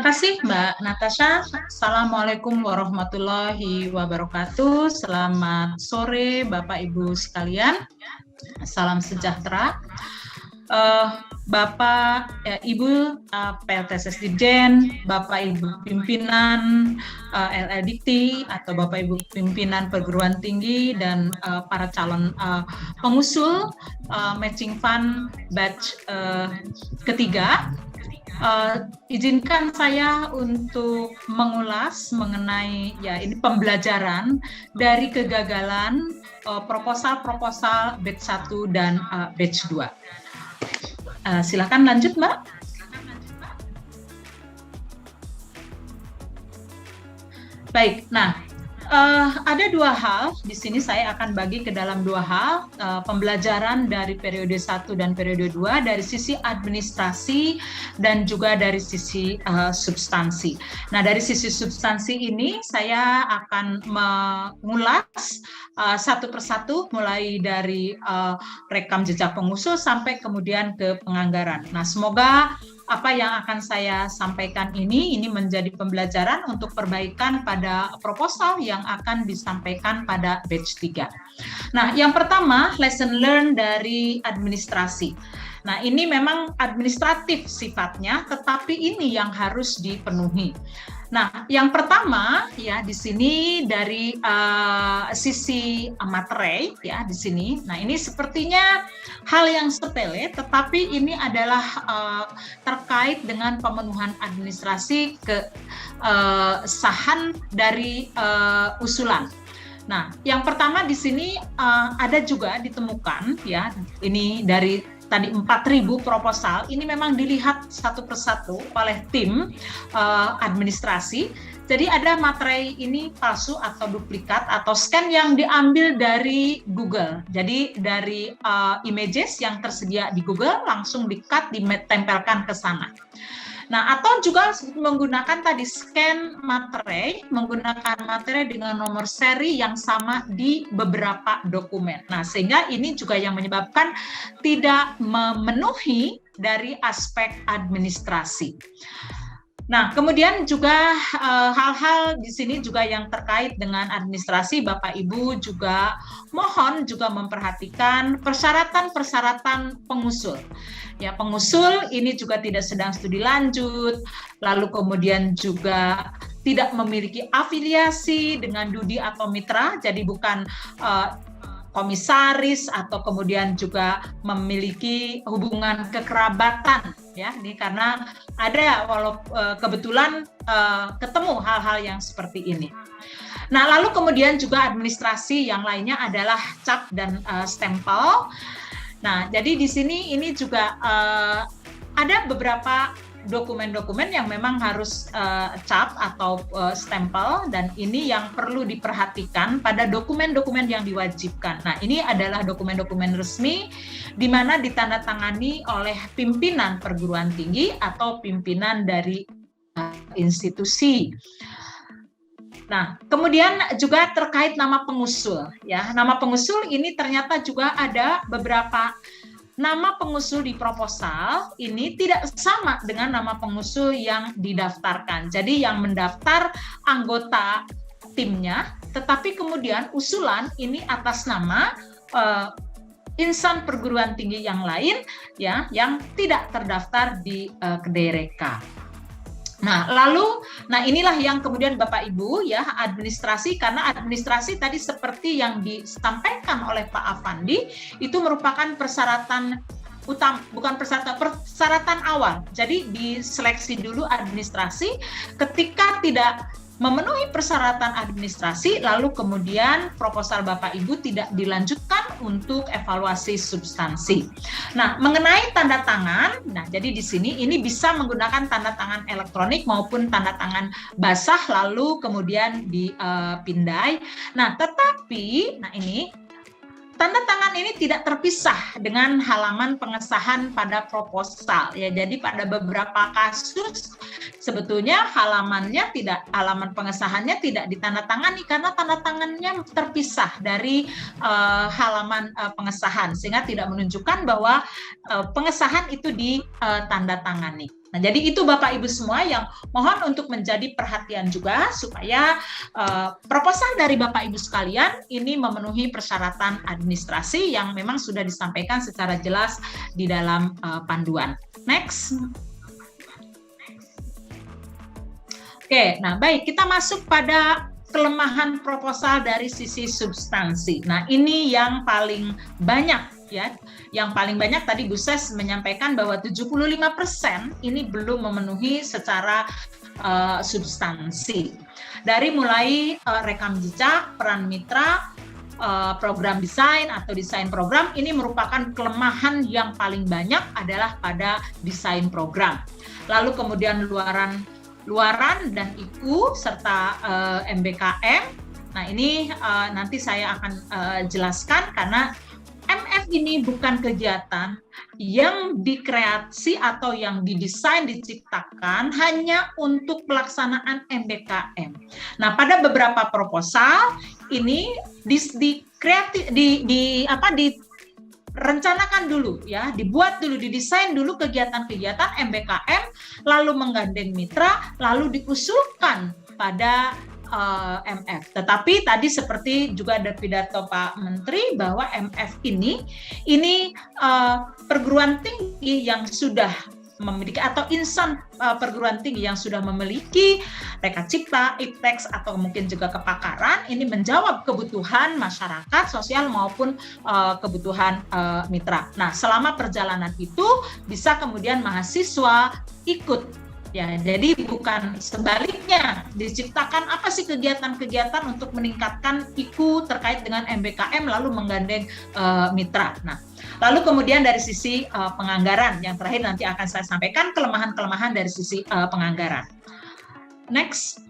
kasih Mbak Natasha. Assalamualaikum warahmatullahi wabarakatuh. Selamat sore Bapak Ibu sekalian. Salam sejahtera. Bapak, Ibu, PLTSS Dirjen, Bapak Ibu pimpinan LLDikti atau Bapak Ibu pimpinan perguruan tinggi dan para calon pengusul matching fund batch ketiga. Izinkan saya untuk mengulas mengenai ini pembelajaran dari kegagalan proposal-proposal batch 1 dan batch 2. Silakan lanjut, Mbak. Baik, ada dua hal di sini saya akan bagi ke dalam dua hal, pembelajaran dari periode 1 dan periode 2 dari sisi administrasi dan juga dari sisi substansi. Nah, dari sisi substansi ini saya akan mengulas satu persatu mulai dari rekam jejak pengusul sampai kemudian ke penganggaran. Nah, semoga apa yang akan saya sampaikan ini menjadi pembelajaran untuk perbaikan pada proposal yang akan disampaikan pada batch 3. Nah, yang pertama, lesson learned dari administrasi. Nah, ini memang administratif sifatnya, tetapi ini yang harus dipenuhi. Nah, yang pertama ya di sini dari sisi materai ya di sini. Nah, ini sepertinya hal yang sepele, tetapi ini adalah terkait dengan pemenuhan administrasi kesahan dari usulan. Nah, yang pertama di sini ada juga ditemukan ya ini dari tadi 4.000 proposal, ini memang dilihat satu persatu oleh tim administrasi. Jadi ada materai ini palsu atau duplikat atau scan yang diambil dari Google. Jadi dari images yang tersedia di Google langsung di-cut, ditempelkan ke sana. Nah, atau juga menggunakan tadi scan materai, menggunakan materai dengan nomor seri yang sama di beberapa dokumen. Nah, sehingga ini juga yang menyebabkan tidak memenuhi dari aspek administrasi. Nah, kemudian juga hal-hal di sini juga yang terkait dengan administrasi, Bapak Ibu juga mohon juga memperhatikan persyaratan-persyaratan pengusul. Ya, pengusul ini juga tidak sedang studi lanjut, lalu kemudian juga tidak memiliki afiliasi dengan DUDI atau mitra, jadi bukan komisaris atau kemudian juga memiliki hubungan kekerabatan ya, ini karena ada kebetulan ketemu hal-hal yang seperti ini. Nah, lalu kemudian juga administrasi yang lainnya adalah cap dan stempel. Nah, jadi di sini ini juga ada beberapa dokumen-dokumen yang memang harus cap atau stempel, dan ini yang perlu diperhatikan pada dokumen-dokumen yang diwajibkan. Nah, ini adalah dokumen-dokumen resmi di mana ditandatangani oleh pimpinan perguruan tinggi atau pimpinan dari institusi. Nah, kemudian juga terkait nama pengusul ya. Nama pengusul ini ternyata juga ada beberapa nama pengusul di proposal ini tidak sama dengan nama pengusul yang didaftarkan. Jadi yang mendaftar anggota timnya, tetapi kemudian usulan ini atas nama insan perguruan tinggi yang lain ya, yang tidak terdaftar di Kedereka. Nah, inilah yang kemudian Bapak Ibu ya, administrasi, karena administrasi tadi seperti yang disampaikan oleh Pak Afandi itu merupakan persyaratan utama, bukan persyaratan awal. Jadi diseleksi dulu administrasi, ketika tidak memenuhi persyaratan administrasi, lalu kemudian proposal Bapak Ibu tidak dilanjutkan untuk evaluasi substansi. Nah, mengenai tanda tangan, nah jadi di sini ini bisa menggunakan tanda tangan elektronik maupun tanda tangan basah lalu kemudian dipindai. Nah, tetapi ini tanda tangan ini tidak terpisah dengan halaman pengesahan pada proposal ya. Jadi pada beberapa kasus sebetulnya halaman pengesahannya tidak ditandatangani karena tanda tangannya terpisah dari halaman pengesahan, sehingga tidak menunjukkan bahwa pengesahan itu ditandatangani. Nah, jadi itu Bapak Ibu semua yang mohon untuk menjadi perhatian juga supaya proposal dari Bapak Ibu sekalian ini memenuhi persyaratan administrasi yang memang sudah disampaikan secara jelas di dalam panduan. Next. Oke, nah baik, kita masuk pada kelemahan proposal dari sisi substansi. Nah, ini yang paling banyak ya. Yang paling banyak tadi Bu Ses menyampaikan bahwa 75% ini belum memenuhi secara substansi. Dari mulai rekam jejak, peran mitra, program desain atau desain program, ini merupakan kelemahan yang paling banyak adalah pada desain program. Lalu kemudian luaran dan IKU serta MBKM. Nah, ini nanti saya akan jelaskan karena MF ini bukan kegiatan yang dikreasi atau yang didesain, diciptakan hanya untuk pelaksanaan MBKM. Nah, pada beberapa proposal ini direncanakan dulu ya, dibuat dulu, didesain dulu kegiatan-kegiatan MBKM, lalu menggandeng mitra, lalu diusulkan pada MF. Tetapi tadi seperti juga ada pidato Pak Menteri bahwa MF ini perguruan tinggi yang sudah memiliki atau insan perguruan tinggi yang sudah memiliki reka cipta, IPTEX atau mungkin juga kepakaran ini menjawab kebutuhan masyarakat sosial maupun kebutuhan mitra. Nah, selama perjalanan itu bisa kemudian mahasiswa ikut. Ya, jadi bukan sebaliknya diciptakan apa sih kegiatan-kegiatan untuk meningkatkan IKU terkait dengan MBKM lalu menggandeng mitra. Nah, lalu kemudian dari sisi penganggaran yang terakhir nanti akan saya sampaikan kelemahan-kelemahan dari sisi penganggaran. Next.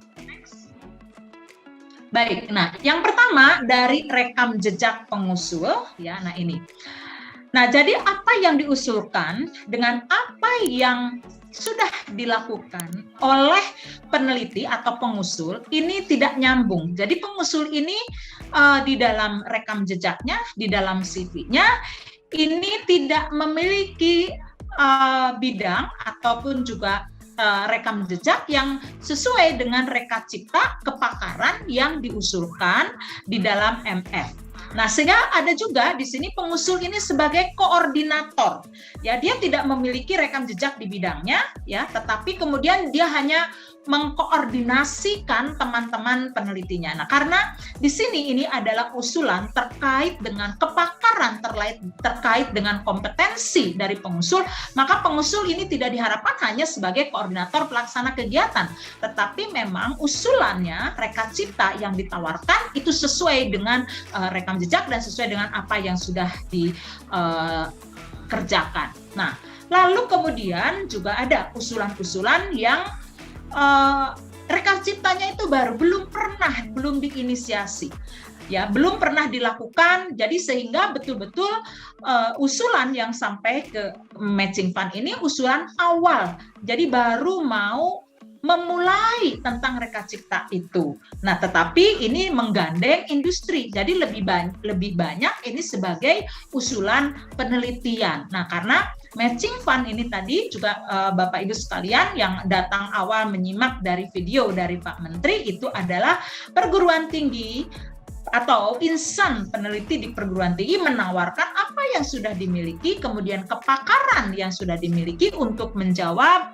Baik, nah yang pertama dari rekam jejak pengusul ya, nah ini. Nah, jadi apa yang diusulkan dengan apa yang sudah dilakukan oleh peneliti atau pengusul ini tidak nyambung. Jadi pengusul ini di dalam rekam jejaknya, di dalam CV-nya ini tidak memiliki bidang ataupun juga rekam jejak yang sesuai dengan reka cipta kepakaran yang diusulkan di dalam MF. Nah, sehingga ada juga di sini pengusul ini sebagai koordinator. Ya, dia tidak memiliki rekam jejak di bidangnya, ya, tetapi kemudian dia hanya mengkoordinasikan teman-teman penelitinya. Nah, karena di sini ini adalah usulan terkait dengan kepakaran, terkait dengan kompetensi dari pengusul, maka pengusul ini tidak diharapkan hanya sebagai koordinator pelaksana kegiatan, tetapi memang usulannya, reka cipta yang ditawarkan itu sesuai dengan rekam jejak dan sesuai dengan apa yang sudah dikerjakan. Nah, lalu kemudian juga ada usulan-usulan yang rekam ciptanya itu belum diinisiasi, ya, belum pernah dilakukan. Jadi sehingga betul-betul usulan yang sampai ke matching fund ini usulan awal, jadi baru mau memulai tentang reka cipta itu. Nah, tetapi ini menggandeng industri, jadi lebih banyak ini sebagai usulan penelitian. Nah, karena matching fund ini tadi juga Bapak Ibu sekalian yang datang awal menyimak dari video dari Pak Menteri itu adalah perguruan tinggi atau insan peneliti di perguruan tinggi menawarkan apa yang sudah dimiliki, kemudian kepakaran yang sudah dimiliki untuk menjawab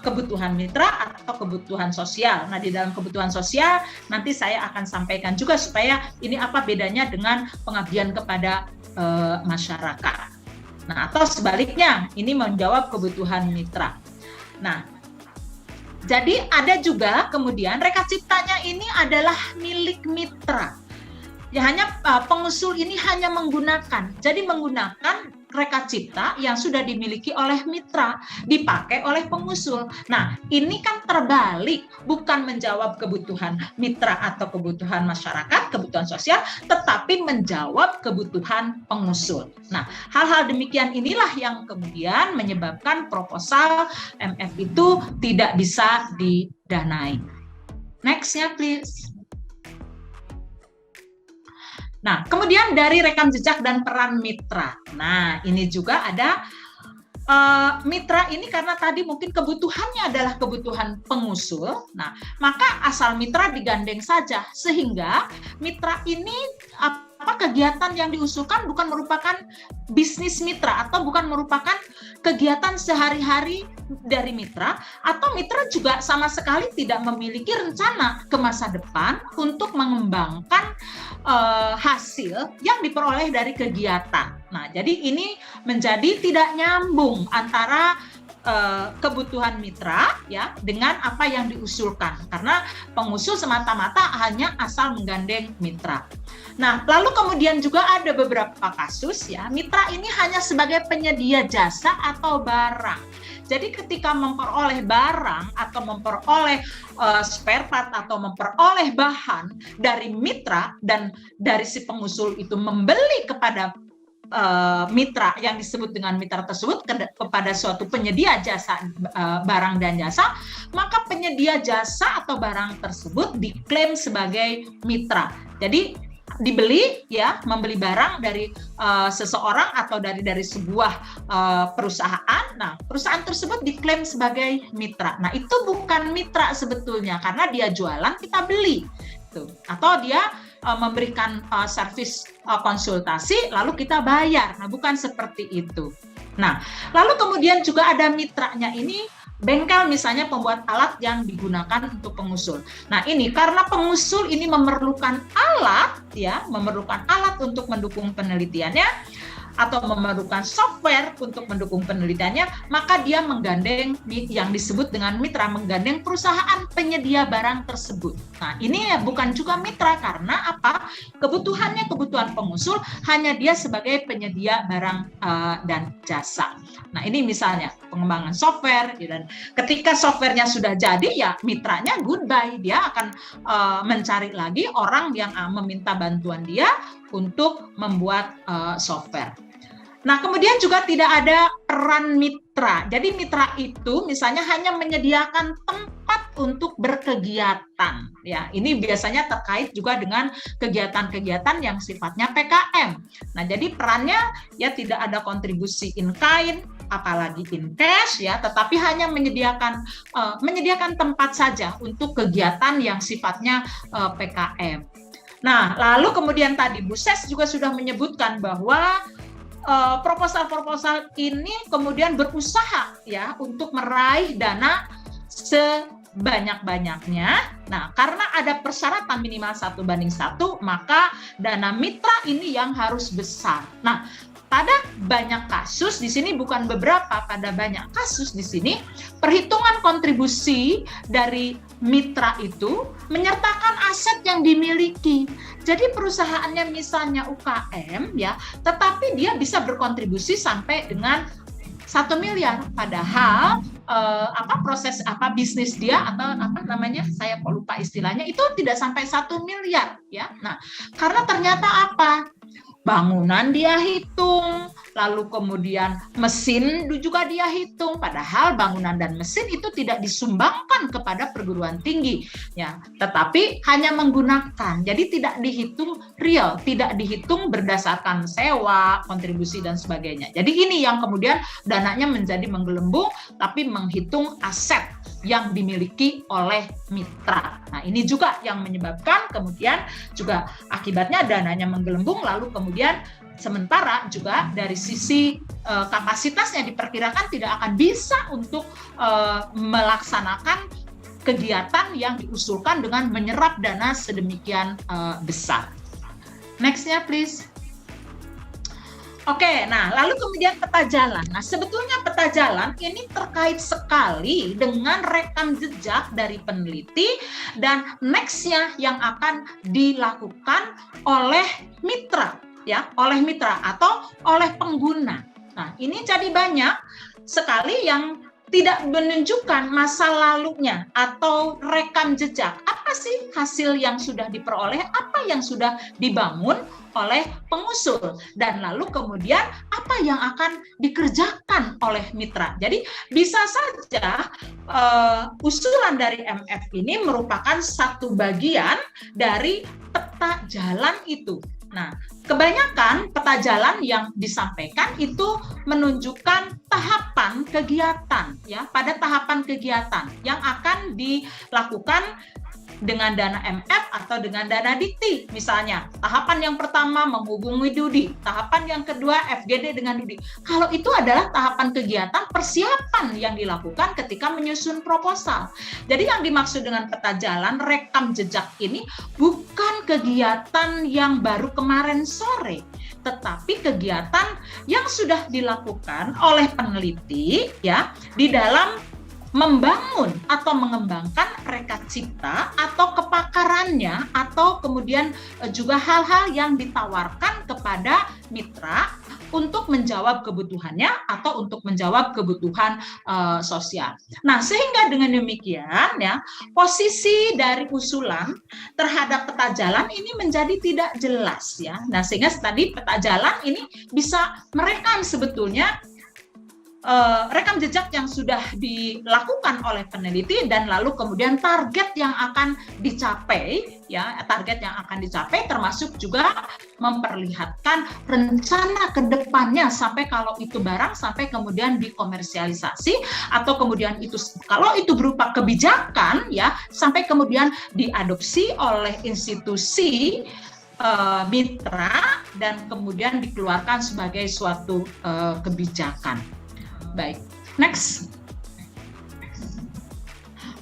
kebutuhan mitra atau kebutuhan sosial. Nah, di dalam kebutuhan sosial nanti saya akan sampaikan juga supaya ini apa bedanya dengan pengabdian kepada masyarakat. Nah, atau sebaliknya ini menjawab kebutuhan mitra. Nah, jadi ada juga kemudian reka ciptanya ini adalah milik mitra. Ya, hanya pengusul ini hanya menggunakan reka cipta yang sudah dimiliki oleh mitra, dipakai oleh pengusul. Nah, ini kan terbalik, bukan menjawab kebutuhan mitra atau kebutuhan masyarakat, kebutuhan sosial, tetapi menjawab kebutuhan pengusul. Nah, hal-hal demikian inilah yang kemudian menyebabkan proposal MF itu tidak bisa didanai. Next-nya please. Nah, kemudian dari rekam jejak dan peran mitra. Nah, ini juga ada mitra ini karena tadi mungkin kebutuhannya adalah kebutuhan pengusul, nah maka asal mitra digandeng saja, sehingga mitra ini kegiatan yang diusulkan bukan merupakan bisnis mitra atau bukan merupakan kegiatan sehari-hari dari mitra, atau mitra juga sama sekali tidak memiliki rencana ke masa depan untuk mengembangkan hasil yang diperoleh dari kegiatan. Nah, jadi ini menjadi tidak nyambung antara kebutuhan mitra ya dengan apa yang diusulkan, karena pengusul semata-mata hanya asal menggandeng mitra. Nah, lalu kemudian juga ada beberapa kasus ya, mitra ini hanya sebagai penyedia jasa atau barang. Jadi ketika memperoleh barang atau memperoleh spare part atau memperoleh bahan dari mitra dan dari si pengusul itu membeli kepada mitra yang disebut dengan mitra tersebut kepada suatu penyedia jasa barang dan jasa, maka penyedia jasa atau barang tersebut diklaim sebagai mitra. Jadi dibeli ya, membeli barang dari seseorang atau dari sebuah perusahaan. Nah, perusahaan tersebut diklaim sebagai mitra. Nah, itu bukan mitra sebetulnya, karena dia jualan, kita beli. Atau dia memberikan servis konsultasi lalu kita bayar. Nah, bukan seperti itu. Nah, lalu kemudian juga ada mitranya ini bengkel, misalnya pembuat alat yang digunakan untuk pengusul. Nah, ini karena pengusul ini memerlukan alat untuk mendukung penelitiannya atau memerlukan software untuk mendukung penelitiannya, maka dia menggandeng yang disebut dengan mitra, menggandeng perusahaan penyedia barang tersebut. Nah, ini bukan juga mitra, karena apa? Kebutuhannya kebutuhan pengusul, hanya dia sebagai penyedia barang dan jasa. Nah, ini misalnya pengembangan software, dan ketika softwarenya sudah jadi, ya mitranya goodbye, dia akan mencari lagi orang yang meminta bantuan dia untuk membuat software. Nah, kemudian juga tidak ada peran mitra. Jadi mitra itu misalnya hanya menyediakan tempat untuk berkegiatan. Ya, ini biasanya terkait juga dengan kegiatan-kegiatan yang sifatnya PKM. Nah, jadi perannya ya tidak ada kontribusi in kind, apalagi in cash ya, tetapi hanya menyediakan tempat saja untuk kegiatan yang sifatnya PKM. Nah, lalu kemudian tadi Bu Ses juga sudah menyebutkan bahwa proposal-proposal ini kemudian berusaha ya untuk meraih dana sebanyak-banyaknya. Nah, karena ada persyaratan minimal 1:1, maka dana mitra ini yang harus besar. Nah, pada banyak kasus di sini, bukan beberapa, pada banyak kasus di sini perhitungan kontribusi dari mitra itu menyertakan aset yang dimiliki. Jadi perusahaannya misalnya UKM ya, tetapi dia bisa berkontribusi sampai dengan 1 miliar, padahal proses bisnis dia atau saya kok lupa istilahnya, itu tidak sampai 1 miliar ya. Nah, karena ternyata bangunan dia hitung, lalu kemudian mesin juga dia hitung, padahal bangunan dan mesin itu tidak disumbangkan kepada perguruan tinggi ya, tetapi hanya menggunakan. Jadi tidak dihitung real, tidak dihitung berdasarkan sewa, kontribusi dan sebagainya. Jadi ini yang kemudian dananya menjadi menggelembung, tapi menghitung aset yang dimiliki oleh mitra. Nah, ini juga yang menyebabkan kemudian juga akibatnya dananya menggelembung, lalu kemudian sementara juga dari sisi kapasitasnya diperkirakan tidak akan bisa untuk melaksanakan kegiatan yang diusulkan dengan menyerap dana sedemikian besar. Next-nya please. Oke, nah lalu kemudian peta jalan. Nah, sebetulnya peta jalan ini terkait sekali dengan rekam jejak dari peneliti dan next-nya yang akan dilakukan oleh mitra ya, oleh mitra atau oleh pengguna. Nah, ini jadi banyak sekali yang tidak menunjukkan masa lalunya atau rekam jejak. Apa sih hasil yang sudah diperoleh, apa yang sudah dibangun oleh pengusul, dan lalu kemudian apa yang akan dikerjakan oleh mitra. Jadi bisa saja usulan dari MF ini merupakan satu bagian dari peta jalan itu. Nah, kebanyakan peta jalan yang disampaikan itu menunjukkan tahapan kegiatan, ya, pada tahapan kegiatan yang akan dilakukan dengan dana MF atau dengan dana dikti. Misalnya, tahapan yang pertama menghubungi Dudi, tahapan yang kedua FGD dengan Dudi. Kalau itu adalah tahapan kegiatan persiapan yang dilakukan ketika menyusun proposal. Jadi yang dimaksud dengan peta jalan, rekam jejak ini bukan kegiatan yang baru kemarin sore, tetapi kegiatan yang sudah dilakukan oleh peneliti, ya, di dalam membangun atau mengembangkan reka cipta atau kepakarannya, atau kemudian juga hal-hal yang ditawarkan kepada mitra untuk menjawab kebutuhannya atau untuk menjawab kebutuhan sosial. Nah, sehingga dengan demikian, ya, posisi dari usulan terhadap peta jalan ini menjadi tidak jelas, ya. Nah, sehingga tadi peta jalan ini bisa merekam sebetulnya rekam jejak yang sudah dilakukan oleh peneliti, dan lalu kemudian target yang akan dicapai, ya, target yang akan dicapai termasuk juga memperlihatkan rencana ke depannya sampai kalau itu barang sampai kemudian dikomersialisasi, atau kemudian itu kalau itu berupa kebijakan, ya, sampai kemudian diadopsi oleh institusi mitra dan kemudian dikeluarkan sebagai suatu kebijakan. Baik, next.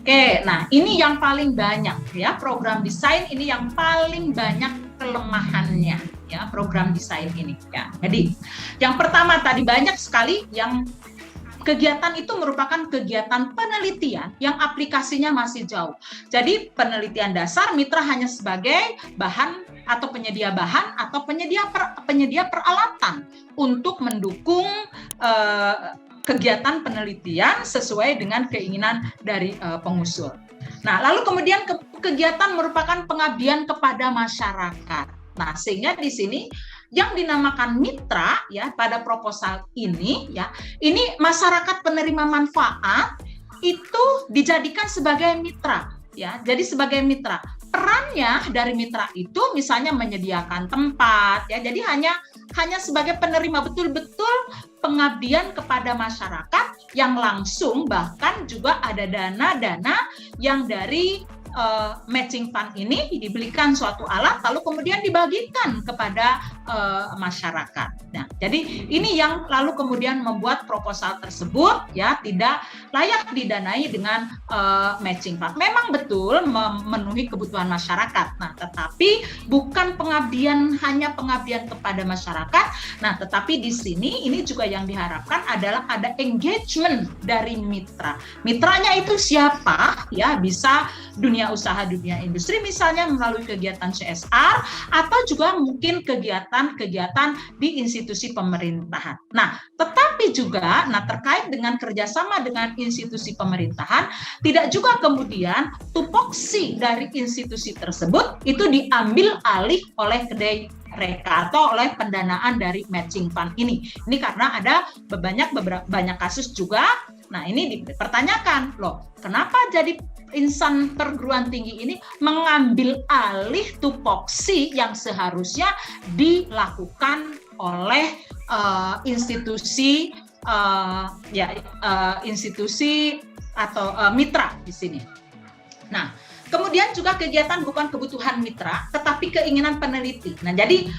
Oke, nah ini yang paling banyak, ya, program desain ini yang paling banyak kelemahannya, ya, program desain ini, ya. Jadi yang pertama tadi banyak sekali yang kegiatan itu merupakan kegiatan penelitian yang aplikasinya masih jauh. Jadi penelitian dasar mitra hanya sebagai bahan atau penyedia bahan atau penyedia peralatan untuk mendukung kegiatan penelitian sesuai dengan keinginan dari pengusul. Nah, lalu kemudian kegiatan merupakan pengabdian kepada masyarakat. Nah, sehingga di sini yang dinamakan mitra, ya, pada proposal ini, ya, ini masyarakat penerima manfaat itu dijadikan sebagai mitra, ya. Jadi sebagai mitra, perannya dari mitra itu misalnya menyediakan tempat, ya. Jadi hanya sebagai penerima, betul-betul pengabdian kepada masyarakat yang langsung, bahkan juga ada dana-dana yang dari matching fund ini dibelikan suatu alat lalu kemudian dibagikan kepada masyarakat. Nah, jadi ini yang lalu kemudian membuat proposal tersebut, ya, tidak layak didanai dengan matching fund. Memang betul memenuhi kebutuhan masyarakat. Nah, tetapi bukan hanya pengabdian kepada masyarakat. Nah, tetapi di sini ini juga yang diharapkan adalah ada engagement dari mitra. Mitranya itu siapa? Ya, bisa dunia usaha, dunia industri misalnya melalui kegiatan CSR, atau juga mungkin kegiatan-kegiatan di institusi pemerintahan. Nah, tetapi juga, nah, terkait dengan kerjasama dengan institusi pemerintahan, tidak juga kemudian tupoksi dari institusi tersebut itu diambil alih oleh kedai reka atau oleh pendanaan dari matching fund ini. Ini karena ada banyak kasus juga. Nah, ini dipertanyakan, loh, kenapa jadi insan perguruan tinggi ini mengambil alih tupoksi yang seharusnya dilakukan oleh institusi institusi atau mitra di sini. Nah, kemudian juga kegiatan bukan kebutuhan mitra, tetapi keinginan peneliti. Nah, jadi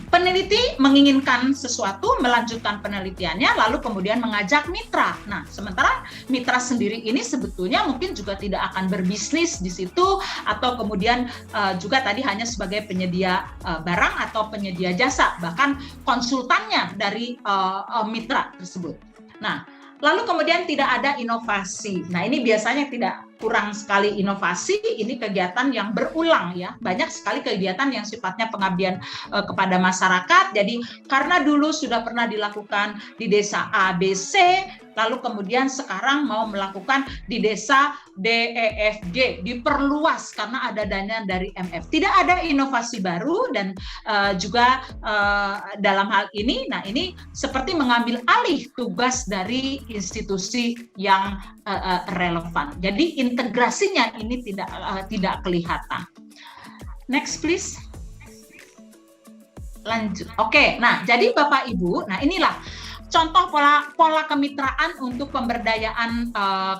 peneliti menginginkan sesuatu, melanjutkan penelitiannya, lalu kemudian mengajak mitra. Nah, sementara mitra sendiri ini sebetulnya mungkin juga tidak akan berbisnis di situ, atau kemudian juga tadi hanya sebagai penyedia barang atau penyedia jasa, bahkan konsultannya dari mitra tersebut. Nah, lalu kemudian tidak ada inovasi. Nah, ini biasanya kurang sekali inovasi, ini kegiatan yang berulang, ya. Banyak sekali kegiatan yang sifatnya pengabdian kepada masyarakat. Jadi karena dulu sudah pernah dilakukan di desa A, B, C, lalu kemudian sekarang mau melakukan di desa D, E, F, G, diperluas karena ada dana dari MF. Tidak ada inovasi baru, dan juga dalam hal ini, nah, ini seperti mengambil alih tugas dari institusi yang relevan. Jadi integrasinya ini tidak kelihatan. Next, please. Lanjut. Oke, nah jadi Bapak Ibu, nah inilah contoh pola kemitraan untuk pemberdayaan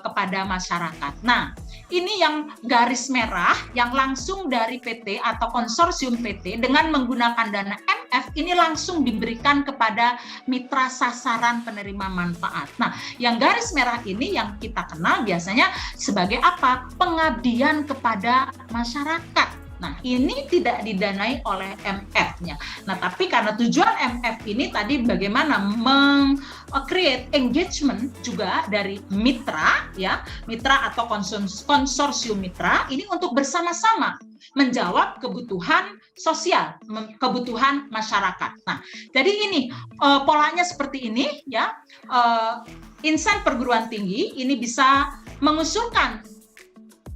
kepada masyarakat. Nah, ini yang garis merah yang langsung dari PT atau konsorsium PT dengan menggunakan dana MF ini langsung diberikan kepada mitra sasaran penerima manfaat. Nah, yang garis merah ini yang kita kenal biasanya sebagai apa? Pengabdian kepada masyarakat. Nah, ini tidak didanai oleh MF-nya. Nah, tapi karena tujuan MF ini tadi bagaimana create engagement juga dari mitra, ya, mitra atau konsorsium mitra ini untuk bersama-sama menjawab kebutuhan sosial, kebutuhan masyarakat. Nah, jadi ini polanya seperti ini, ya. Insan perguruan tinggi ini bisa mengusulkan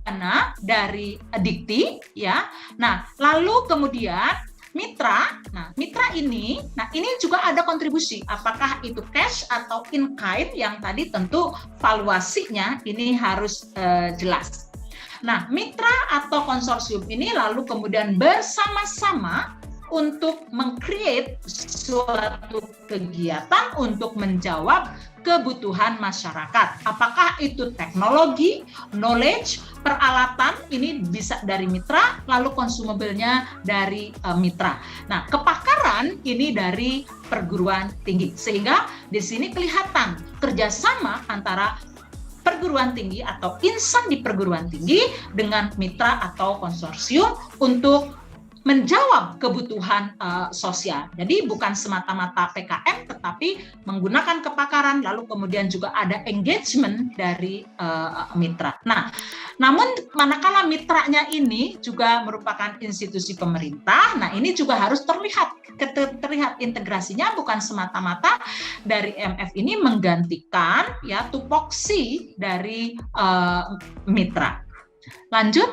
dana dari Dikti, ya. Nah, lalu kemudian mitra, nah mitra ini, nah ini juga ada kontribusi, apakah itu cash atau in kind yang tadi tentu valuasinya ini harus jelas. Nah, mitra atau konsorsium ini lalu kemudian bersama-sama untuk meng-create suatu kegiatan untuk menjawab kebutuhan masyarakat. Apakah itu teknologi, knowledge, peralatan, ini bisa dari mitra, lalu consumable-nya dari mitra. Nah, kepakaran ini dari perguruan tinggi. Sehingga di sini kelihatan kerjasama antara perguruan tinggi atau insan di perguruan tinggi dengan mitra atau konsorsium untuk menjawab kebutuhan sosial. Jadi bukan semata-mata PKM, tetapi menggunakan kepakaran, lalu kemudian juga ada engagement dari mitra. Nah, namun manakala mitranya ini juga merupakan institusi pemerintah, nah ini juga harus terlihat integrasinya, bukan semata-mata dari MF ini menggantikan ya tupoksi dari mitra. Lanjut.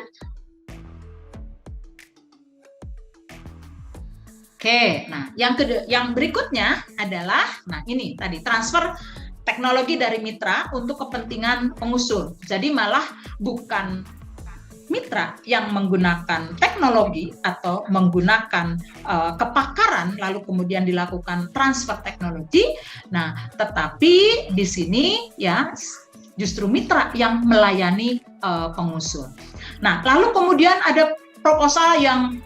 Oke, nah yang berikutnya adalah, nah ini tadi transfer teknologi dari mitra untuk kepentingan pengusul. Jadi malah bukan mitra yang menggunakan teknologi atau menggunakan kepakaran lalu kemudian dilakukan transfer teknologi. Nah, tetapi di sini ya justru mitra yang melayani pengusul. Nah, lalu kemudian ada proposal yang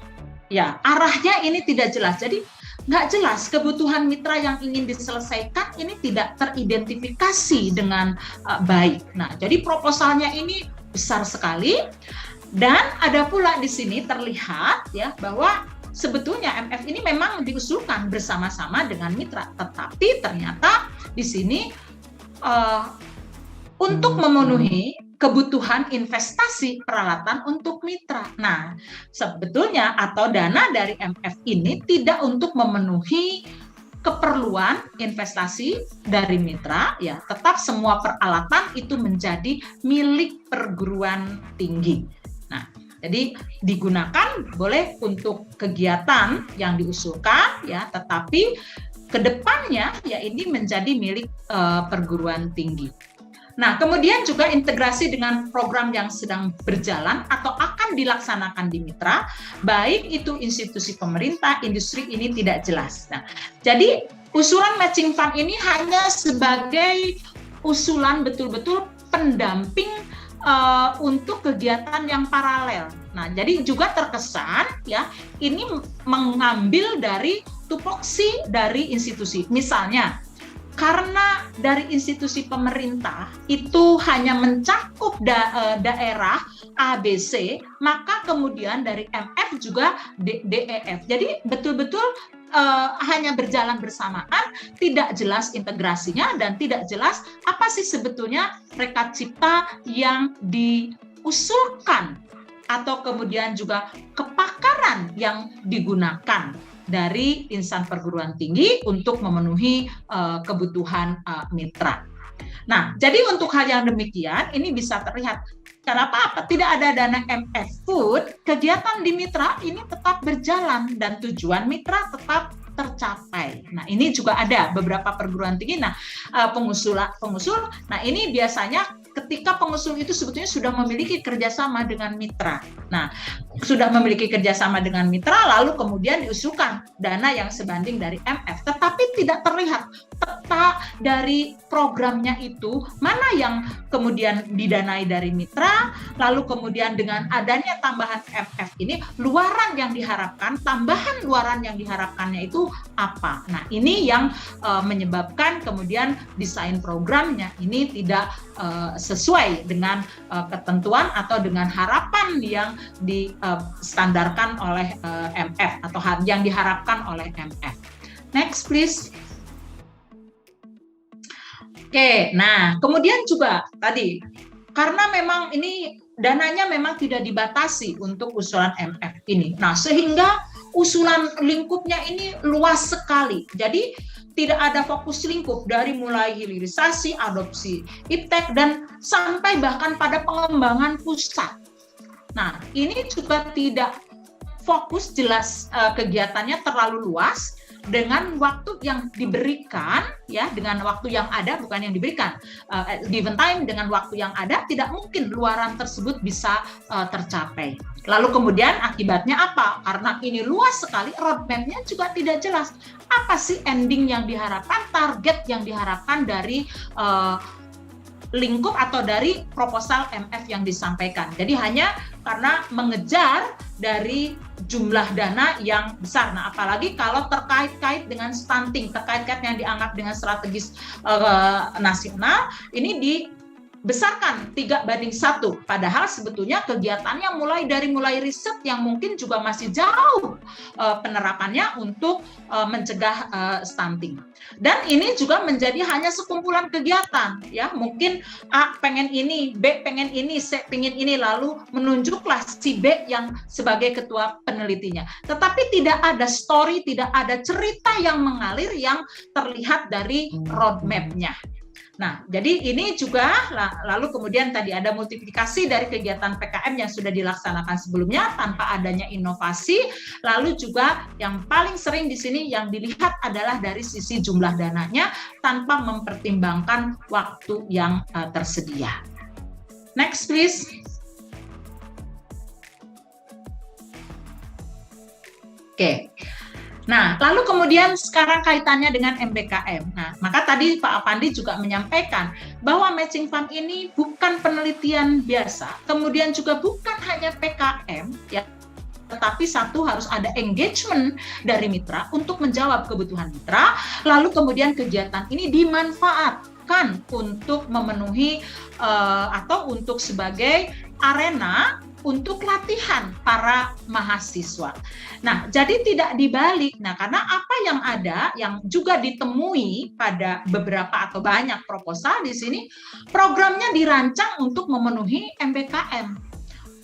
ya arahnya ini tidak jelas. Jadi nggak jelas kebutuhan mitra yang ingin diselesaikan ini tidak teridentifikasi dengan baik. Nah, jadi proposalnya ini besar sekali. Dan ada pula di sini terlihat ya bahwa sebetulnya MF ini memang diusulkan bersama-sama dengan mitra, tetapi ternyata di sini untuk memenuhi kebutuhan investasi peralatan untuk mitra. Nah, sebetulnya atau dana dari MF ini tidak untuk memenuhi keperluan investasi dari mitra, ya, tetap semua peralatan itu menjadi milik perguruan tinggi. Nah, jadi digunakan boleh untuk kegiatan yang diusulkan, ya, tetapi kedepannya ya ini menjadi milik perguruan tinggi. Nah, kemudian juga integrasi dengan program yang sedang berjalan atau akan dilaksanakan di mitra, baik itu institusi pemerintah, industri, ini tidak jelas. Nah, jadi usulan matching fund ini hanya sebagai usulan betul-betul pendamping untuk kegiatan yang paralel. Nah, jadi juga terkesan ya ini mengambil dari tupoksi dari institusi. Misalnya, karena dari institusi pemerintah itu hanya mencakup daerah ABC, maka kemudian dari MF juga DEF. Jadi betul-betul hanya berjalan bersamaan, tidak jelas integrasinya dan tidak jelas apa sih sebetulnya rekad cipta yang diusulkan atau kemudian juga kepakaran yang digunakan dari insan perguruan tinggi untuk memenuhi kebutuhan mitra. Nah, jadi untuk hal yang demikian ini bisa terlihat kenapa tidak ada dana MF Food, kegiatan di mitra ini tetap berjalan dan tujuan mitra tetap tercapai. Nah, ini juga ada beberapa perguruan tinggi. Nah, pengusul. Nah, ini biasanya ketika pengusul itu sebetulnya sudah memiliki kerjasama dengan mitra. Nah, sudah memiliki kerjasama dengan mitra, lalu kemudian diusulkan dana yang sebanding dari MF, tetapi tidak terlihat peta dari programnya itu, mana yang kemudian didanai dari mitra, lalu kemudian dengan adanya tambahan MF ini, luaran yang diharapkan, tambahan luaran yang diharapkannya itu apa? Nah, ini yang menyebabkan kemudian desain programnya ini tidak sesuai dengan ketentuan atau dengan harapan yang distandarkan oleh MF atau yang diharapkan oleh MF. Next please. Oke, nah kemudian juga tadi karena memang ini dananya memang tidak dibatasi untuk usulan MF ini. Nah, sehingga usulan lingkupnya ini luas sekali. Jadi tidak ada fokus lingkup dari mulai hilirisasi, adopsi iptek dan sampai bahkan pada pengembangan pusat. Nah, ini juga tidak fokus jelas kegiatannya terlalu luas dengan waktu yang diberikan, ya, dengan waktu yang ada, bukan yang diberikan, given time dengan waktu yang ada, tidak mungkin luaran tersebut bisa tercapai. Lalu kemudian akibatnya apa? Karena ini luas sekali, roadmap-nya juga tidak jelas. Apa sih ending yang diharapkan, target yang diharapkan dari lingkup atau dari proposal MF yang disampaikan. Jadi hanya karena mengejar dari jumlah dana yang besar. Nah, apalagi kalau terkait-kait dengan stunting, terkait-kait yang dianggap dengan strategis nasional, ini dibesarkan 3:1. Padahal sebetulnya kegiatannya mulai riset yang mungkin juga masih jauh penerapannya untuk mencegah stunting. Dan ini juga menjadi hanya sekumpulan kegiatan, ya, mungkin A pengen ini, B pengen ini, C pengen ini, lalu menunjuklah si B yang sebagai ketua penelitinya. Tetapi tidak ada story, tidak ada cerita yang mengalir yang terlihat dari roadmap-nya. Nah, jadi ini juga lalu kemudian tadi ada multiplikasi dari kegiatan PKM yang sudah dilaksanakan sebelumnya tanpa adanya inovasi. Lalu juga yang paling sering di sini yang dilihat adalah dari sisi jumlah dananya tanpa mempertimbangkan waktu yang tersedia. Next please. Oke. Nah, lalu kemudian sekarang kaitannya dengan MBKM. Nah, maka tadi Pak Apandi juga menyampaikan bahwa matching fund ini bukan penelitian biasa, kemudian juga bukan hanya PKM, ya, tetapi satu harus ada engagement dari mitra untuk menjawab kebutuhan mitra, lalu kemudian kegiatan ini dimanfaatkan untuk memenuhi atau untuk sebagai arena untuk latihan para mahasiswa. Nah, jadi tidak dibalik. Nah, karena apa yang ada, yang juga ditemui pada beberapa atau banyak proposal di sini, programnya dirancang untuk memenuhi MBKM.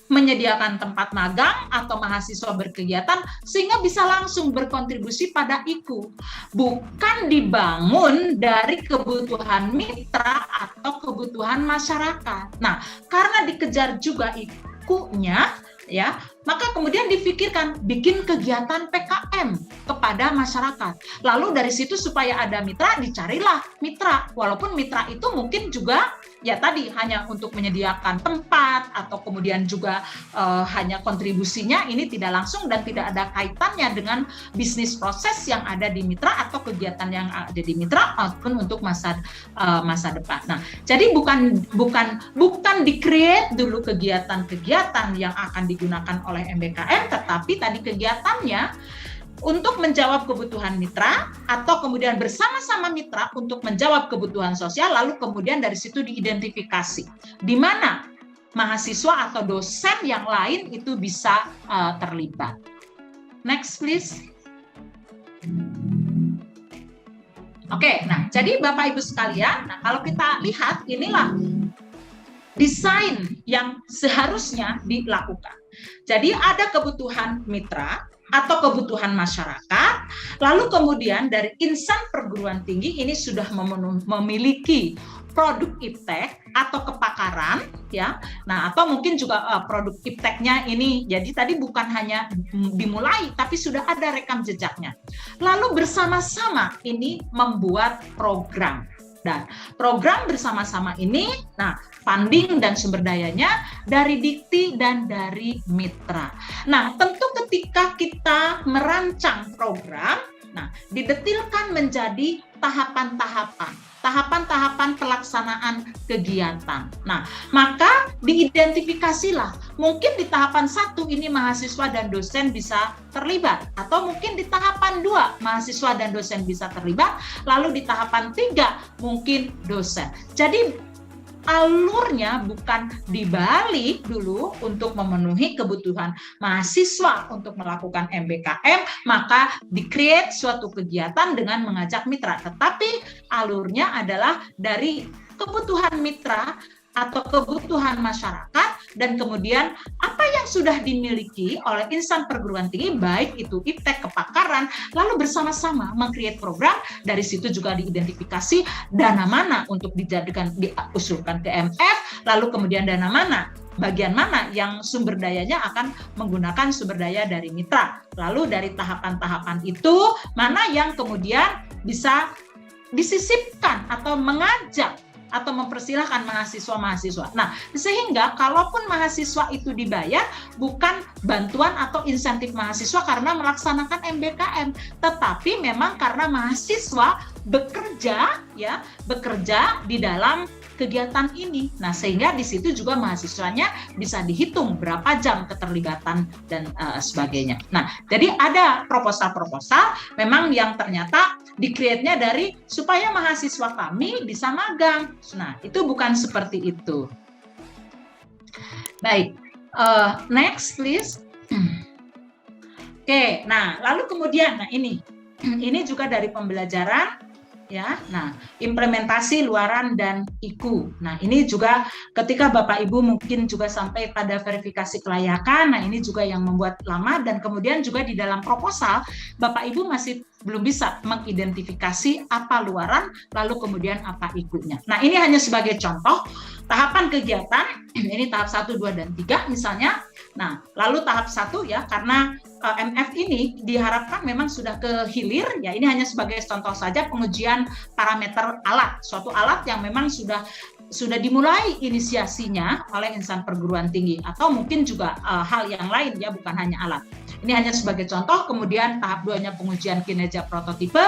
Menyediakan tempat magang atau mahasiswa berkegiatan sehingga bisa langsung berkontribusi pada IKU. Bukan dibangun dari kebutuhan mitra atau kebutuhan masyarakat. Nah, karena dikejar juga IKU-nya, ya, maka kemudian difikirkan bikin kegiatan PKM kepada masyarakat. Lalu dari situ supaya ada mitra, dicarilah mitra. Walaupun mitra itu mungkin juga ya tadi hanya untuk menyediakan tempat atau kemudian juga hanya kontribusinya ini tidak langsung dan tidak ada kaitannya dengan bisnis proses yang ada di mitra atau kegiatan yang ada di mitra ataupun untuk masa depan. Nah, jadi bukan di-create dulu kegiatan-kegiatan yang akan digunakan oleh MBKM, tetapi tadi kegiatannya untuk menjawab kebutuhan mitra atau kemudian bersama-sama mitra untuk menjawab kebutuhan sosial, lalu kemudian dari situ diidentifikasi di mana mahasiswa atau dosen yang lain itu bisa terlibat. Next please. Oke, nah jadi Bapak Ibu sekalian, nah kalau kita lihat inilah desain yang seharusnya dilakukan. Jadi ada kebutuhan mitra atau kebutuhan masyarakat, lalu kemudian dari insan perguruan tinggi ini sudah memiliki produk iptek atau kepakaran, ya. Nah, atau mungkin juga produk ipteknya ini, jadi tadi bukan hanya dimulai, tapi sudah ada rekam jejaknya. Lalu bersama-sama ini membuat program. Dan program bersama-sama ini, nah funding dan sumber dayanya dari Dikti dan dari mitra. Nah, tentu ketika kita merancang program, nah didetilkan menjadi tahapan-tahapan pelaksanaan kegiatan. Nah, maka diidentifikasilah. Mungkin di tahapan 1 ini mahasiswa dan dosen bisa terlibat, atau mungkin di tahapan 2 mahasiswa dan dosen bisa terlibat, lalu di tahapan 3 mungkin dosen. Jadi alurnya bukan dibalik dulu untuk memenuhi kebutuhan mahasiswa untuk melakukan MBKM, maka di-create suatu kegiatan dengan mengajak mitra. Tetapi alurnya adalah dari kebutuhan mitra atau kebutuhan masyarakat, dan kemudian apa yang sudah dimiliki oleh insan perguruan tinggi, baik itu iptek, kepakaran, lalu bersama-sama meng-create program. Dari situ juga diidentifikasi dana mana untuk diusulkan ke MF, lalu kemudian dana mana, bagian mana yang sumber dayanya akan menggunakan sumber daya dari mitra. Lalu dari tahapan-tahapan itu, mana yang kemudian bisa disisipkan atau mengajak atau mempersilahkan mahasiswa-mahasiswa. Nah, sehingga kalaupun mahasiswa itu dibayar, bukan bantuan atau insentif mahasiswa karena melaksanakan MBKM, tetapi memang karena mahasiswa bekerja di dalam kegiatan ini. Nah, sehingga di situ juga mahasiswanya bisa dihitung berapa jam keterlibatan dan sebagainya. Nah, jadi ada proposal-proposal memang yang ternyata di-create-nya dari supaya mahasiswa kami bisa magang. Nah, itu bukan seperti itu. Baik, next please. Oke, nah lalu kemudian, nah ini juga dari pembelajaran. Ya, nah implementasi luaran dan IKU. Nah ini juga ketika Bapak Ibu mungkin juga sampai pada verifikasi kelayakan. Nah ini juga yang membuat lama, dan kemudian juga di dalam proposal Bapak Ibu masih belum bisa mengidentifikasi apa luaran, lalu kemudian apa IKU-nya. Nah ini hanya sebagai contoh tahapan kegiatan. Ini tahap 1, 2, dan 3 misalnya. Nah lalu tahap 1 ya, karena MF ini diharapkan memang sudah ke hilir, ya ini hanya sebagai contoh saja pengujian parameter alat, suatu alat yang memang sudah dimulai inisiasinya oleh insan perguruan tinggi, atau mungkin juga hal yang lain ya, bukan hanya alat. Ini hanya sebagai contoh. Kemudian tahap 2-nya pengujian kinerja prototipe,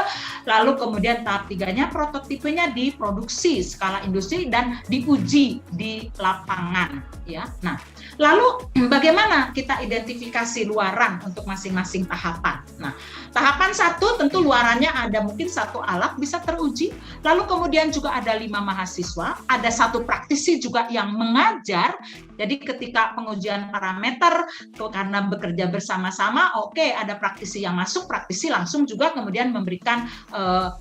lalu kemudian tahap 3-nya prototipenya diproduksi skala industri dan diuji di lapangan ya. Nah, lalu bagaimana kita identifikasi luaran untuk masing-masing tahapan? Nah, tahapan 1 tentu luarannya ada mungkin 1 alat bisa teruji, lalu kemudian juga ada 5 mahasiswa, ada 1 praktisi juga yang mengajar. Jadi ketika pengujian parameter karena bekerja bersama-sama, oke, ada praktisi yang masuk, praktisi langsung juga kemudian memberikan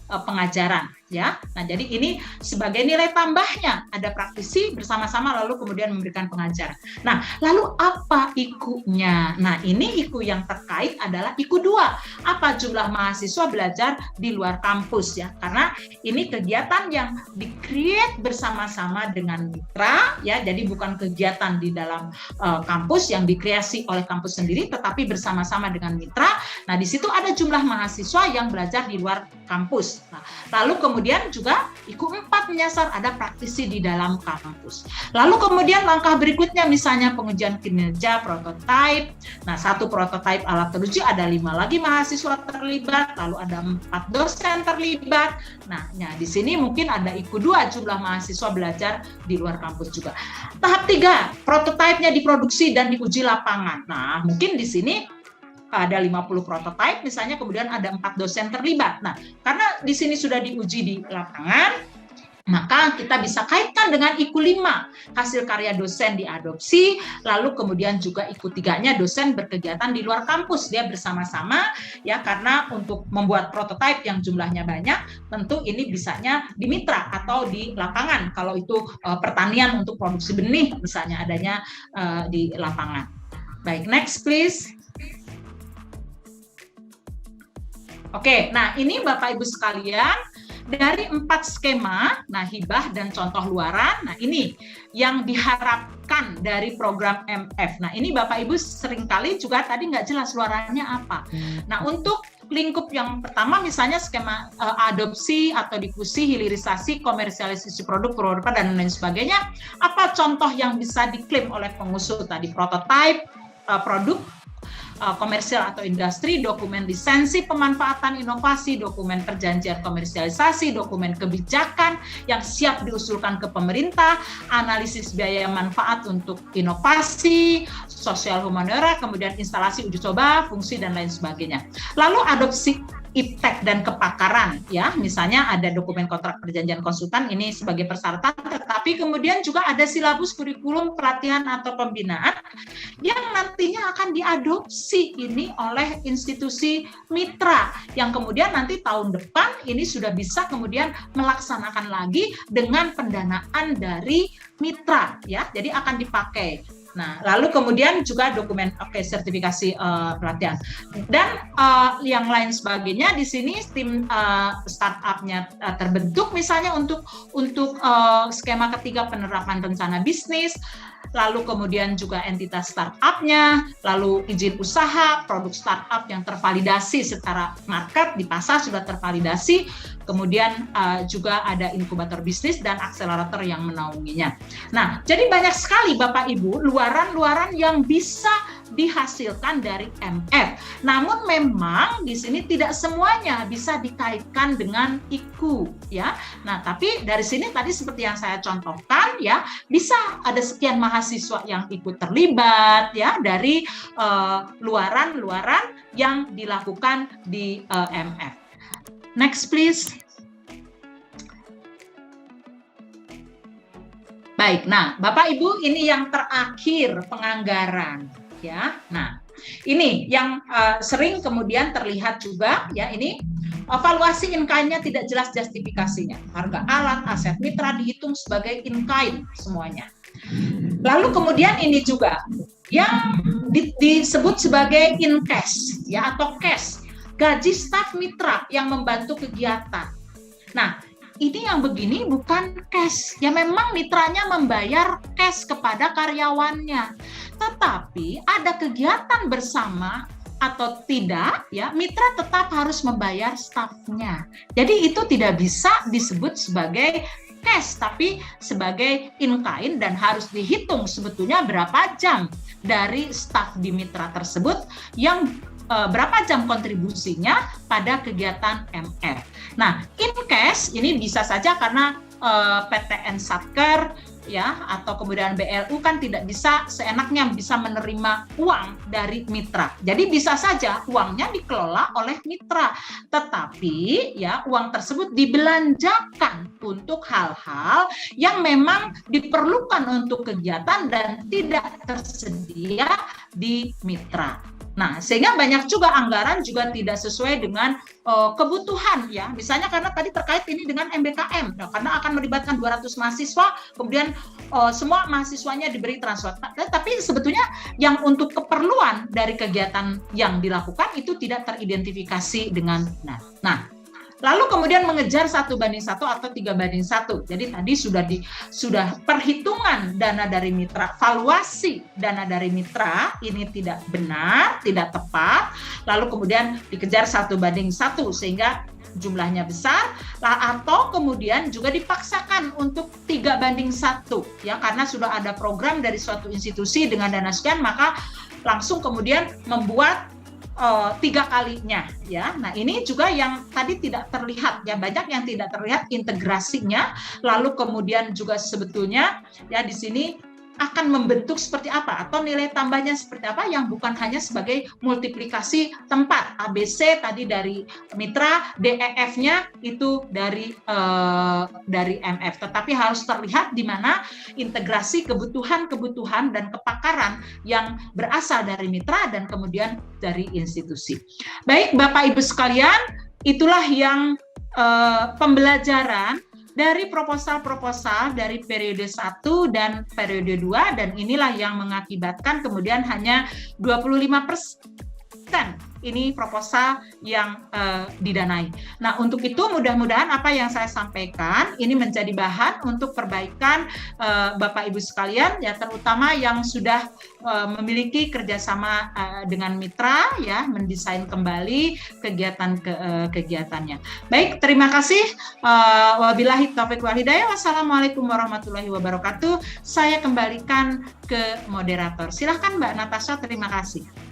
pengajaran ya. Nah, jadi ini sebagai nilai tambahnya, ada praktisi bersama-sama lalu kemudian memberikan pengajaran. Nah, lalu apa IKU-nya? Nah, ini IKU yang terkait adalah IKU 2. Apa jumlah mahasiswa belajar di luar kampus ya? Karena ini kegiatan yang di-create bersama-sama dengan mitra ya. Jadi bukan kegiatan di dalam kampus yang dikreasi oleh kampus sendiri, tetapi bersama-sama dengan mitra. Nah, di situ ada jumlah mahasiswa yang belajar di luar kampus. Nah, lalu kemudian juga IKU 4 menyasar ada praktisi di dalam kampus. Lalu kemudian langkah berikutnya misalnya pengujian kinerja prototipe. Nah, 1 prototipe alat teruji, ada 5 lagi mahasiswa terlibat, lalu ada 4 dosen terlibat. Nah, di sini mungkin ada IKU 2 jumlah mahasiswa belajar di luar kampus juga. Tahap 3, prototipenya diproduksi dan diuji lapangan. Nah, mungkin di sini ada 50 prototipe misalnya, kemudian ada 4 dosen terlibat. Nah, karena di sini sudah diuji di lapangan, maka kita bisa kaitkan dengan IKU 5, hasil karya dosen diadopsi, lalu kemudian juga IKU 3-nya dosen berkegiatan di luar kampus, dia bersama-sama ya, karena untuk membuat prototipe yang jumlahnya banyak, tentu ini bisanya di mitra atau di lapangan. Kalau itu pertanian untuk produksi benih misalnya adanya di lapangan. Baik, next please. Oke, nah ini Bapak Ibu sekalian, dari 4 skema, nah hibah dan contoh luaran, nah ini yang diharapkan dari program MF. Nah ini Bapak Ibu seringkali juga tadi nggak jelas luarannya apa. Nah untuk lingkup yang pertama misalnya skema adopsi atau difusi, hilirisasi, komersialisasi produk, dan lain sebagainya. Apa contoh yang bisa diklaim oleh pengusul tadi? Prototype produk komersial atau industri, dokumen lisensi pemanfaatan inovasi, dokumen perjanjian komersialisasi, dokumen kebijakan yang siap diusulkan ke pemerintah, analisis biaya manfaat untuk inovasi, sosial humaniora, kemudian instalasi uji coba, fungsi dan lain sebagainya. Lalu adopsi iptek dan kepakaran, ya, misalnya ada dokumen kontrak perjanjian konsultan ini sebagai persyaratan, tetapi kemudian juga ada silabus kurikulum pelatihan atau pembinaan yang nantinya akan diadopsi ini oleh institusi mitra yang kemudian nanti tahun depan ini sudah bisa kemudian melaksanakan lagi dengan pendanaan dari mitra, ya, jadi akan dipakai. Nah, lalu kemudian juga dokumen sertifikasi pelatihan dan yang lain sebagainya. Di sini tim startupnya terbentuk misalnya untuk skema ketiga penerapan rencana bisnis, lalu kemudian juga entitas startupnya, lalu izin usaha, produk startup yang tervalidasi secara market di pasar sudah tervalidasi, kemudian juga ada inkubator bisnis dan akselerator yang menaunginya. Nah, jadi banyak sekali Bapak Ibu luaran-luaran yang bisa dihasilkan dari MF. Namun memang di sini tidak semuanya bisa dikaitkan dengan IKU, ya. Nah, tapi dari sini tadi seperti yang saya contohkan, ya, bisa ada sekian mahasiswa yang ikut terlibat, ya, dari luaran-luaran yang dilakukan di MF. Next, please. Baik, nah, Bapak Ibu, ini yang terakhir penganggaran. Ya, nah ini yang sering kemudian terlihat juga, ya, ini evaluasi in-kind-nya tidak jelas justifikasinya. Harga alat, aset mitra dihitung sebagai in-kind semuanya. Lalu kemudian ini juga yang disebut sebagai in-cash, ya, atau cash, gaji staf mitra yang membantu kegiatan. Nah, ini yang begini bukan cash, ya, memang mitranya membayar cash kepada karyawannya. Tetapi ada kegiatan bersama atau tidak, ya, mitra tetap harus membayar stafnya. Jadi itu tidak bisa disebut sebagai cash, tapi sebagai in-kind dan harus dihitung sebetulnya berapa jam dari staf di mitra tersebut yang berapa jam kontribusinya pada kegiatan MF. Nah, in cash ini bisa saja karena PTN Satker, ya, atau kemudian BLU kan tidak bisa seenaknya bisa menerima uang dari mitra. Jadi bisa saja uangnya dikelola oleh mitra, tetapi, ya, uang tersebut dibelanjakan untuk hal-hal yang memang diperlukan untuk kegiatan dan tidak tersedia di mitra. Nah, sehingga banyak juga anggaran juga tidak sesuai dengan kebutuhan, ya. Misalnya karena tadi terkait ini dengan MBKM, nah, karena akan melibatkan 200 mahasiswa, kemudian semua mahasiswanya diberi transfer. Tapi sebetulnya yang untuk keperluan dari kegiatan yang dilakukan itu tidak teridentifikasi dengan benar. Nah, lalu kemudian mengejar 1:1 atau 3:1. Jadi tadi sudah perhitungan dana dari mitra, valuasi dana dari mitra ini tidak benar, tidak tepat. Lalu kemudian dikejar 1:1 sehingga jumlahnya besar, atau kemudian juga dipaksakan untuk 3:1, ya, karena sudah ada program dari suatu institusi dengan dana sekian, maka langsung kemudian membuat 3 kalinya, ya. Nah, ini juga yang tadi tidak terlihat, ya, banyak yang tidak terlihat integrasinya. Lalu kemudian juga sebetulnya, ya, di sini akan membentuk seperti apa atau nilai tambahnya seperti apa yang bukan hanya sebagai multiplikasi tempat ABC tadi dari mitra, DEF-nya itu dari MF, tetapi harus terlihat di mana integrasi kebutuhan dan kepakaran yang berasal dari mitra dan kemudian dari institusi. Baik, Bapak Ibu sekalian, itulah yang pembelajaran dari proposal-proposal dari periode 1 dan periode 2, dan inilah yang mengakibatkan kemudian hanya 25% ini proposal yang didanai. Nah, untuk itu mudah-mudahan apa yang saya sampaikan ini menjadi bahan untuk perbaikan Bapak Ibu sekalian, ya, terutama yang sudah memiliki kerjasama dengan mitra, ya, mendesain kembali kegiatannya. Baik, terima kasih. Wabillahi taufiq wal hidayah. Wassalamualaikum warahmatullahi wabarakatuh. Saya kembalikan ke moderator. Silahkan Mbak Natasha, terima kasih.